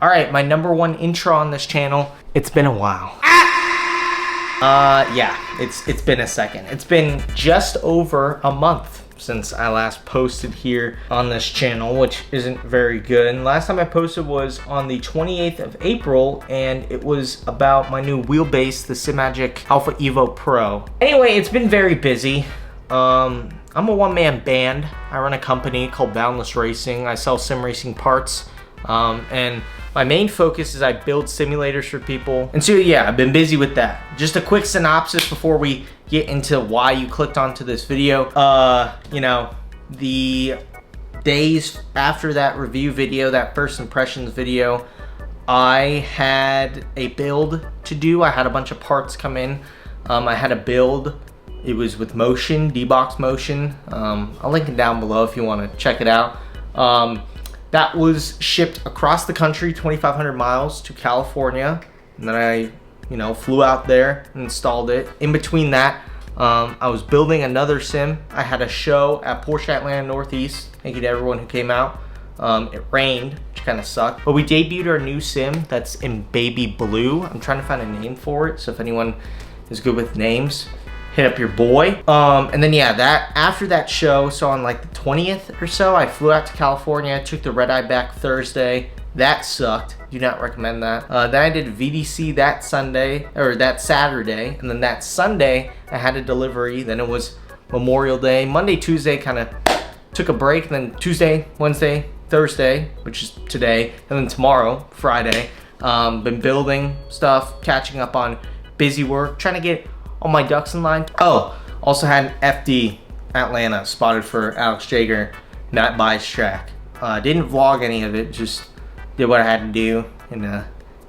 All right, my #1 intro on this channel. It's been a while. Yeah, it's been a second. It's been just over a month since I last posted here on this channel, which isn't very good. And last time I posted was on the 28th of April, and it was about my new wheelbase, the Simagic Alpha Evo Pro. Anyway, it's been very busy. I'm a one-man band. I run a company called Boundless Racing. I sell sim racing parts, and my main focus is I build simulators for people. And so yeah, I've been busy with that. Just a quick synopsis before we get into why you clicked onto this video. You know, the days after that review video, that first impressions video, I had a build to do. I had a bunch of parts come in. I had a build. It was with motion, D-Box motion. I'll link it down below if you want to check it out. That was shipped across the country, 2,500 miles to California. And then I, you know, flew out there and installed it. In between that, I was building another sim. I had a show at Porsche Atlanta Northeast. Thank you to everyone who came out. It rained, which kind of sucked. But we debuted our new sim that's in baby blue. I'm trying to find a name for it. So if anyone is good with names, hit up your boy. And then yeah, after that show, so on like the 20th or so, I flew out to California, took the red eye back Thursday. That sucked. Do not recommend that. Then I did VDC that Saturday, and then that Sunday I had a delivery. Then it was Memorial Day. Monday, Tuesday kind of took a break. Then Tuesday, Wednesday, Thursday, which is today, and then tomorrow, Friday. Been building stuff, catching up on busy work, trying to get all my ducks in line. Oh, also had FD Atlanta spotted for Alex Jager, Matt By's track. Didn't vlog any of it, just did what I had to do and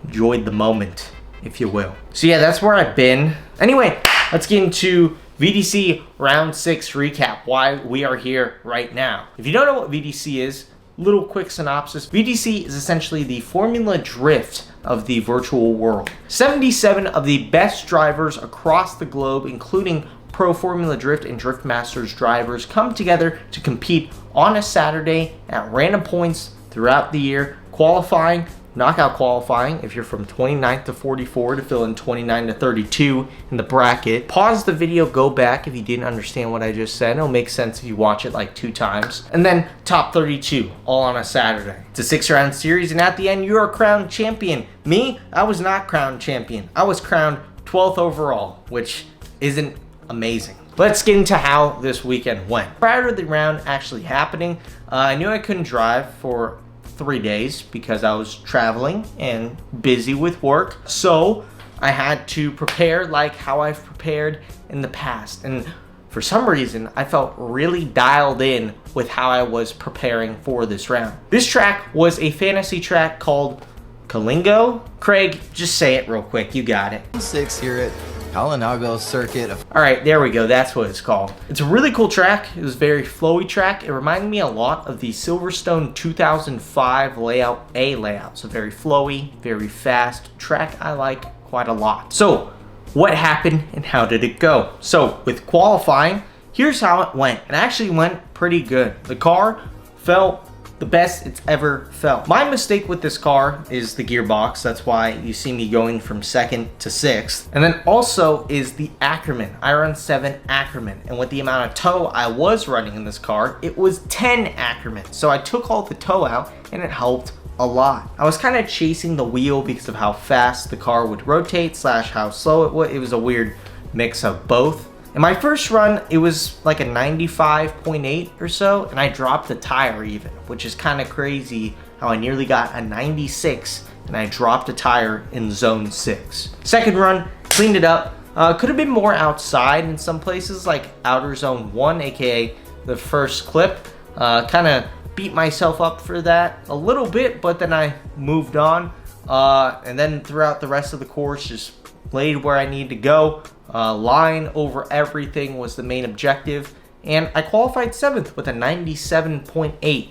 enjoyed the moment, if you will. So yeah, that's where I've been. Anyway, let's get into VDC round 6 recap, why we are here right now. If you don't know what VDC is, little quick synopsis. VDC is essentially the Formula Drift of the virtual world. 77 of the best drivers across the globe, including Pro Formula Drift and Drift Masters drivers, come together to compete on a Saturday at random points throughout the year, qualifying, knockout qualifying if you're from 29th to 44 to fill in 29 to 32 in the bracket. Pause the video, go back if you didn't understand what I just said. It'll make sense if you watch it like 2 times. And then top 32 all on a Saturday. It's a 6-round series, and at the end you're a crowned champion. Me, I was not crowned champion. I was crowned 12th overall, which isn't amazing. Let's get into how this weekend went. Prior to the round actually happening, I knew I couldn't drive for 3 days because I was traveling and busy with work. So I had to prepare like how I've prepared in the past. And for some reason, I felt really dialed in with how I was preparing for this round. This track was a fantasy track called Kalingo. Craig, just say it real quick. You got it. 6 here at Kalinago Circuit. All right, there we go. That's what it's called. It's a really cool track. It was a very flowy track. It reminded me a lot of the Silverstone 2005 layout, so very flowy, very fast track I like quite a lot. So what happened and how did it go? So with qualifying, here's how it went. It actually went pretty good. The car felt the best it's ever felt. My mistake with this car is the gearbox. That's why you see me going from 2nd to 6th. And then also is the Ackerman. I run 7 Ackerman. And with the amount of tow I was running in this car, it was 10 Ackerman. So I took all the tow out and it helped a lot. I was kind of chasing the wheel because of how fast the car would rotate / how slow it would. It was a weird mix of both. In my first run, it was like a 95.8 or so, and I dropped the tire even, which is kind of crazy how I nearly got a 96 and I dropped a tire in zone 6. Second run, cleaned it up. Could have been more outside in some places, like outer zone 1, aka the first clip. Kind of beat myself up for that a little bit, but then I moved on. And then throughout the rest of the course, just laid where I need to go. Line over everything was the main objective, and I qualified 7th with a 97.8,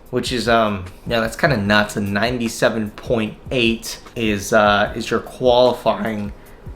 which is yeah, that's kind of nuts. A 97.8 is your qualifying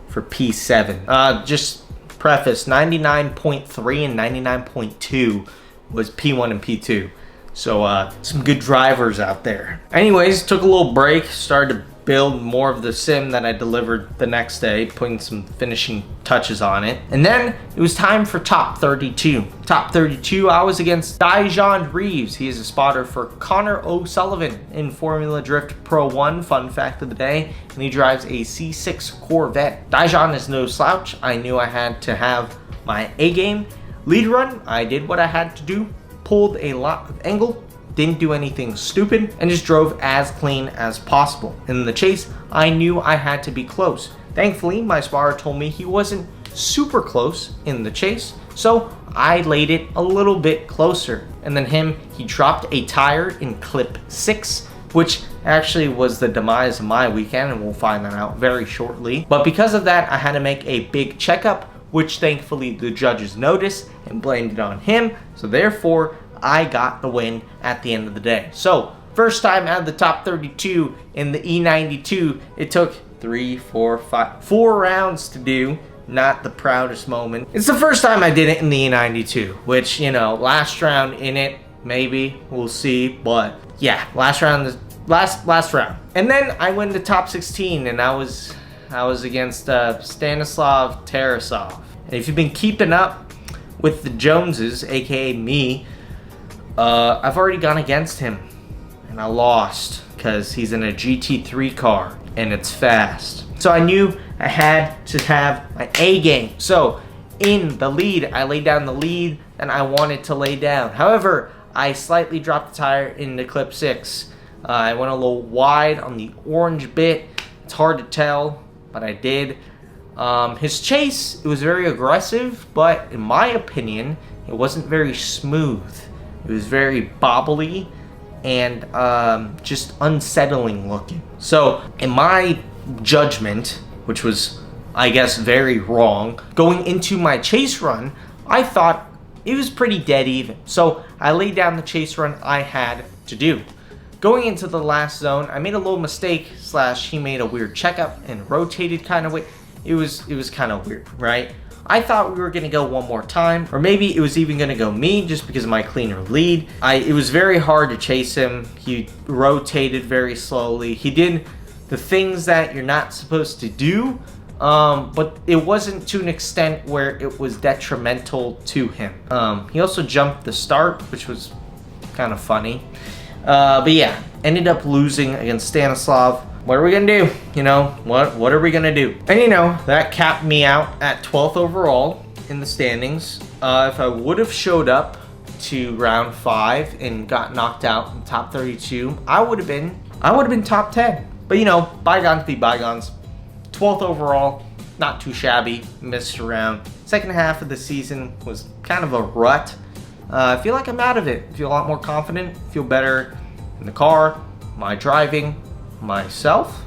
for P7. Just preface, 99.3 and 99.2 was P1 and P2. So some good drivers out there. Anyways, took a little break, started to build more of the sim that I delivered the next day, putting some finishing touches on it. And then it was time for top 32. Top 32, I was against Dijon Reeves. He is a spotter for Connor O'Sullivan in Formula Drift Pro 1, fun fact of the day, and he drives a C6 Corvette. Dijon is no slouch. I knew I had to have my A game. Lead run, I did what I had to do, pulled a lot of angle, didn't do anything stupid, and just drove as clean as possible. In the chase, I knew I had to be close. Thankfully, my spotter told me he wasn't super close in the chase, so I laid it a little bit closer. And then he dropped a tire in clip 6, which actually was the demise of my weekend, and we'll find that out very shortly. But because of that, I had to make a big checkup, which thankfully the judges noticed and blamed it on him, so therefore, I got the win at the end of the day. So, first time out of the top 32 in the E92. It took 4 rounds to do. Not the proudest moment. It's the first time I did it in the E92, which, you know, last round in it, maybe, we'll see. But yeah, last round. And then I went to top 16, and I was against Stanislav Tarasov. And if you've been keeping up with the Joneses, aka me, I've already gone against him, and I lost because he's in a GT3 car and it's fast. So I knew I had to have my A game. So in the lead, I laid down the lead and I wanted to lay down. However, I slightly dropped the tire into clip 6. I went a little wide on the orange bit. It's hard to tell, but I did. His chase, it was very aggressive, but in my opinion, it wasn't very smooth. It was very bobbly and just unsettling looking. So in my judgment, which was, I guess, very wrong, going into my chase run, I thought it was pretty dead even. So I laid down the chase run I had to do. Going into the last zone, I made a little mistake / he made a weird checkup and rotated kind of way. It was kind of weird, right? I thought we were gonna go one more time, or maybe it was even gonna go me just because of my cleaner lead. It was very hard to chase him. He rotated very slowly. He did the things that you're not supposed to do, but it wasn't to an extent where it was detrimental to him. He also jumped the start, which was kind of funny. But yeah, ended up losing against Stanislav. What are we gonna do? You know, what are we gonna do? And you know, that capped me out at 12th overall in the standings. If I would have showed up to round 5 and got knocked out in top 32, I would have been top 10. But you know, bygones be bygones. 12th overall, not too shabby, missed around. Second half of the season was kind of a rut. I feel like I'm out of it. I feel a lot more confident, feel better in the car, my driving, myself.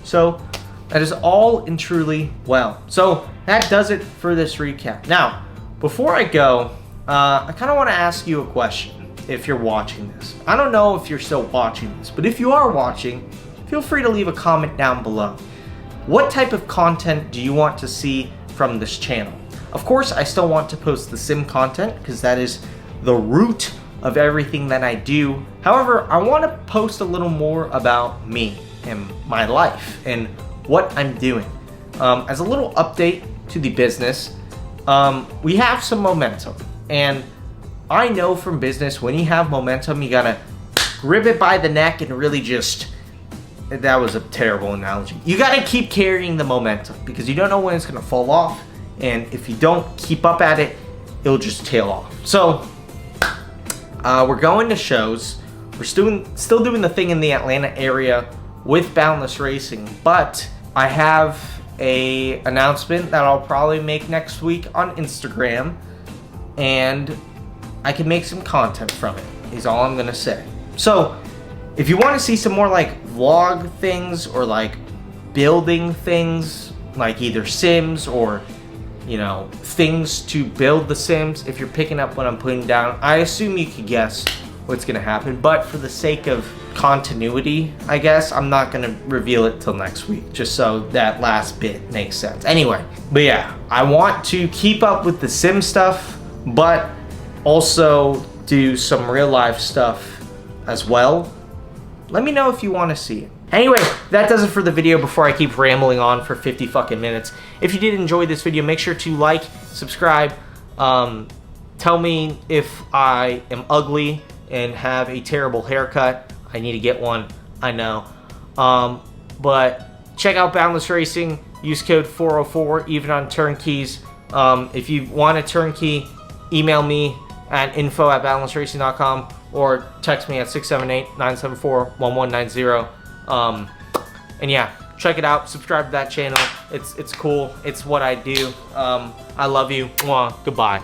So that is all and truly well. So that does it for this recap. Now, before I go, I kind of want to ask you a question if you're watching this. I don't know if you're still watching this, but if you are watching, feel free to leave a comment down below. What type of content do you want to see from this channel? Of course, I still want to post the sim content because that is the root of everything that I do. However, I want to post a little more about me and my life and what I'm doing. As a little update to the business, we have some momentum, and I know from business when you have momentum, you gotta grip it by the neck and really just, that was a terrible analogy. You gotta keep carrying the momentum because you don't know when it's gonna fall off, and if you don't keep up at it, it'll just tail off. So we're going to shows. We're still doing the thing in the Atlanta area with Boundless Racing, but I have a announcement that I'll probably make next week on Instagram, and I can make some content from it, is all I'm gonna say. So if you want to see some more like vlog things or like building things, like either Sims or, you know, things to build the Sims, if you're picking up what I'm putting down, I assume you could guess what's gonna happen, but for the sake of continuity, I guess, I'm not gonna reveal it till next week, just so that last bit makes sense. Anyway, but yeah, I want to keep up with the Sim stuff, but also do some real life stuff as well, let me know if you want to see it. Anyway, that does it for the video before I keep rambling on for 50 fucking minutes. If you did enjoy this video, make sure to like, subscribe, tell me if I am ugly and have a terrible haircut. I need to get one, I know. But check out Boundless Racing, use code 404, even on turnkeys. If you want a turnkey, email me at info@boundlessracing.com or text me at 678-974-1190. And yeah, check it out, subscribe to that channel. It's cool, it's what I do. I love you. Mwah. Goodbye.